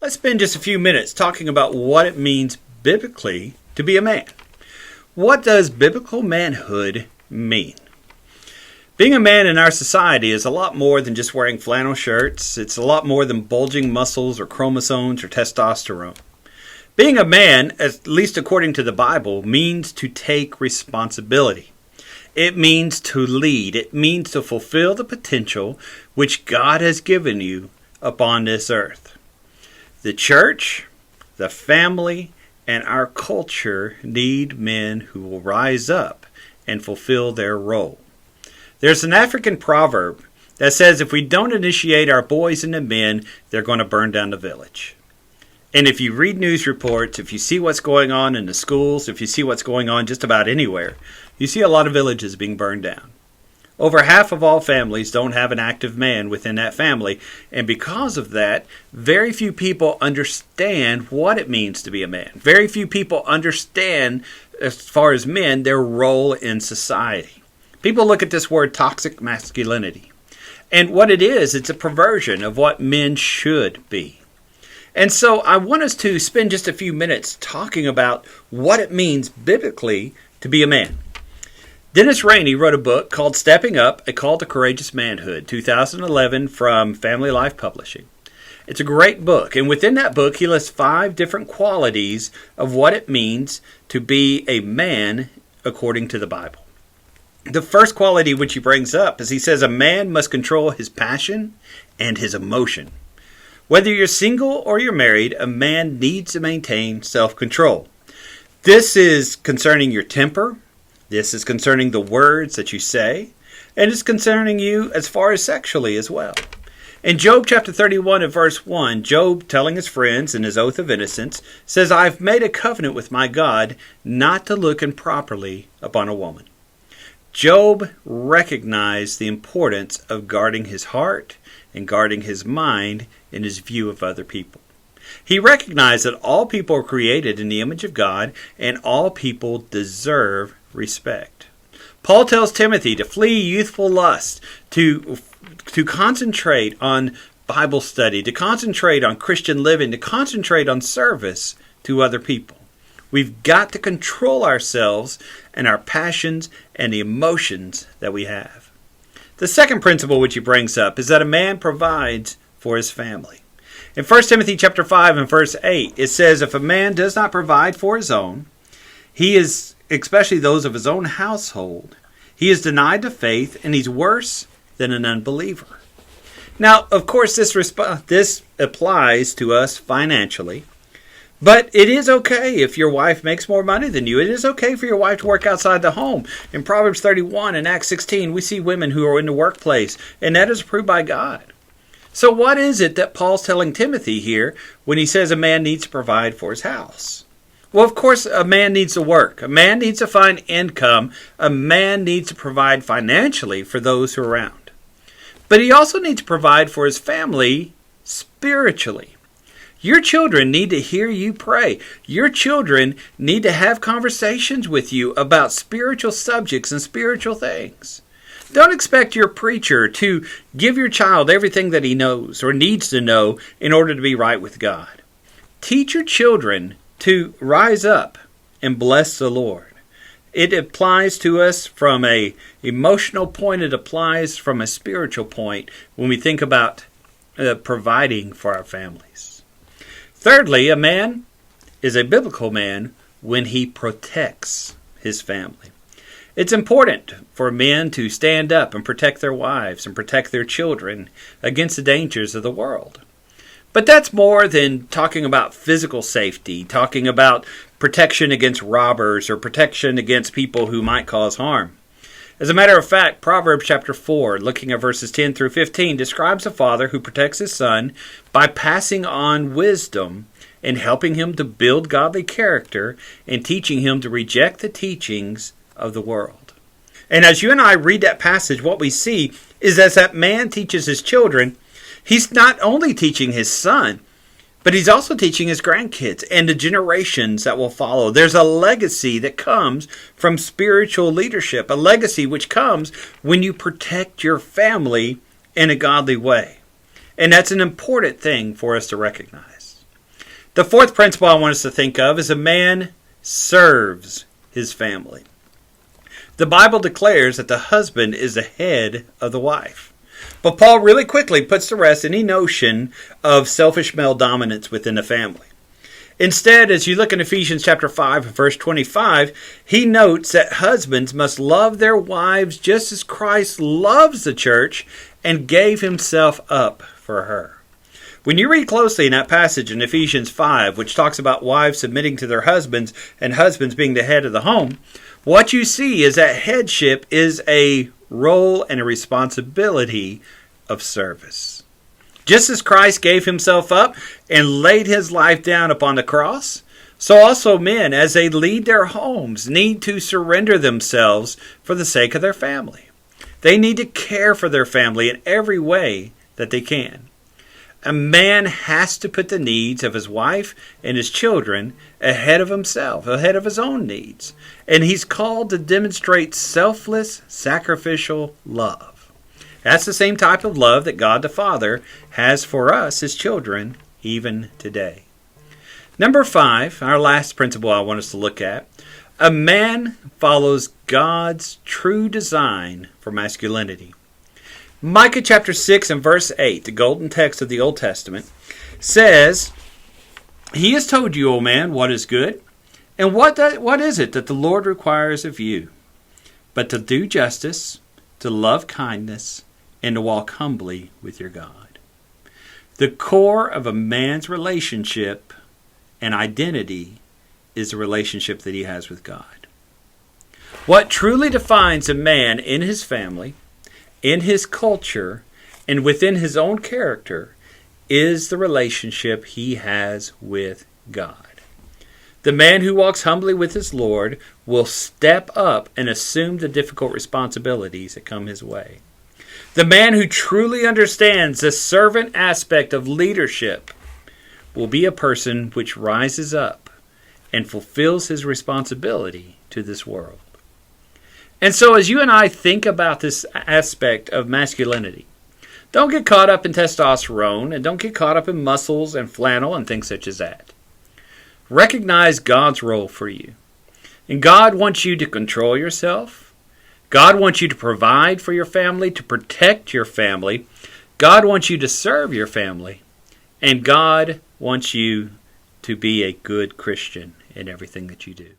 Let's spend just a few minutes talking about what it means biblically to be a man. What does biblical manhood mean? Being a man in our society is a lot more than just wearing flannel shirts. It's a lot more than bulging muscles or chromosomes or testosterone. Being a man, at least according to the Bible, means to take responsibility. It means to lead. It means to fulfill the potential which God has given you upon this earth. The church, the family, and our culture need men who will rise up and fulfill their role. There's an African proverb that says if we don't initiate our boys into men, they're going to burn down the village. And if you read news reports, if you see what's going on in the schools, if you see what's going on just about anywhere, you see a lot of villages being burned down. Over half of all families don't have an active man within that family, and because of that, very few people understand what it means to be a man. Very few people understand, as far as men, their role in society. People look at this word toxic masculinity, and what it is, it's a perversion of what men should be. And so I want us to spend just a few minutes talking about what it means biblically to be a man. Dennis Rainey wrote a book called Stepping Up, A Call to Courageous Manhood, 2011, from Family Life Publishing. It's a great book, and within that book he lists 5 different qualities of what it means to be a man according to the Bible. The first quality which he brings up is he says a man must control his passion and his emotion. Whether you're single or you're married, a man needs to maintain self-control. This is concerning your temper. This is concerning the words that you say, and it's concerning you as far as sexually as well. In Job chapter 31 and verse 1, Job, telling his friends in his oath of innocence, says, I've made a covenant with my God not to look improperly upon a woman. Job recognized the importance of guarding his heart and guarding his mind in his view of other people. He recognized that all people are created in the image of God and all people deserve respect. Paul tells Timothy to flee youthful lust, to concentrate on Bible study, to concentrate on Christian living, to concentrate on service to other people. We've got to control ourselves and our passions and the emotions that we have. The second principle which he brings up is that a man provides for his family. In 1 Timothy chapter 5 and verse 8, it says, if a man does not provide for his own, he is, especially those of his own household, he is denied the faith and he's worse than an unbeliever. Now, of course, this applies to us financially, but it is okay if your wife makes more money than you. It is okay for your wife to work outside the home. In Proverbs 31 and Acts 16, we see women who are in the workplace, and that is approved by God. So what is it that Paul's telling Timothy here when he says a man needs to provide for his house? Well, of course, a man needs to work. A man needs to find income. A man needs to provide financially for those who are around. But he also needs to provide for his family spiritually. Your children need to hear you pray. Your children need to have conversations with you about spiritual subjects and spiritual things. Don't expect your preacher to give your child everything that he knows or needs to know in order to be right with God. Teach your children to rise up and bless the Lord. It applies to us from an emotional point. It applies from a spiritual point when we think about providing for our families. Thirdly, a man is a biblical man when he protects his family. It's important for men to stand up and protect their wives and protect their children against the dangers of the world. But that's more than talking about physical safety, talking about protection against robbers or protection against people who might cause harm. As a matter of fact, Proverbs chapter 4, looking at verses 10 through 15, describes a father who protects his son by passing on wisdom and helping him to build godly character and teaching him to reject the teachings of the world. And as you and I read that passage, what we see is as that man teaches his children, he's not only teaching his son, but he's also teaching his grandkids and the generations that will follow. There's a legacy that comes from spiritual leadership, a legacy which comes when you protect your family in a godly way. And that's an important thing for us to recognize. The fourth principle I want us to think of is a man serves his family. The Bible declares that the husband is the head of the wife. But Paul really quickly puts to rest any notion of selfish male dominance within the family. Instead, as you look in Ephesians chapter 5, verse 25, he notes that husbands must love their wives just as Christ loves the church and gave himself up for her. When you read closely in that passage in Ephesians 5, which talks about wives submitting to their husbands and husbands being the head of the home, what you see is that headship is a role and a responsibility of service. Just as Christ gave himself up and laid his life down upon the cross, so also men, as they lead their homes, need to surrender themselves for the sake of their family. They need to care for their family in every way that they can. A man has to put the needs of his wife and his children ahead of himself, ahead of his own needs. And he's called to demonstrate selfless, sacrificial love. That's the same type of love that God the Father has for us, his children, even today. Number 5, our last principle I want us to look at. A man follows God's true design for masculinity. Micah chapter 6 and verse 8, the golden text of the Old Testament, says, "He has told you, O man, what is good, and what is it that the Lord requires of you, but to do justice, to love kindness, and to walk humbly with your God." The core of a man's relationship and identity is the relationship that he has with God. What truly defines a man in his family, in his culture, and within his own character is the relationship he has with God. The man who walks humbly with his Lord will step up and assume the difficult responsibilities that come his way. The man who truly understands the servant aspect of leadership will be a person which rises up and fulfills his responsibility to this world. And so as you and I think about this aspect of masculinity, don't get caught up in testosterone and don't get caught up in muscles and flannel and things such as that. Recognize God's role for you. And God wants you to control yourself. God wants you to provide for your family, to protect your family. God wants you to serve your family. And God wants you to be a good Christian in everything that you do.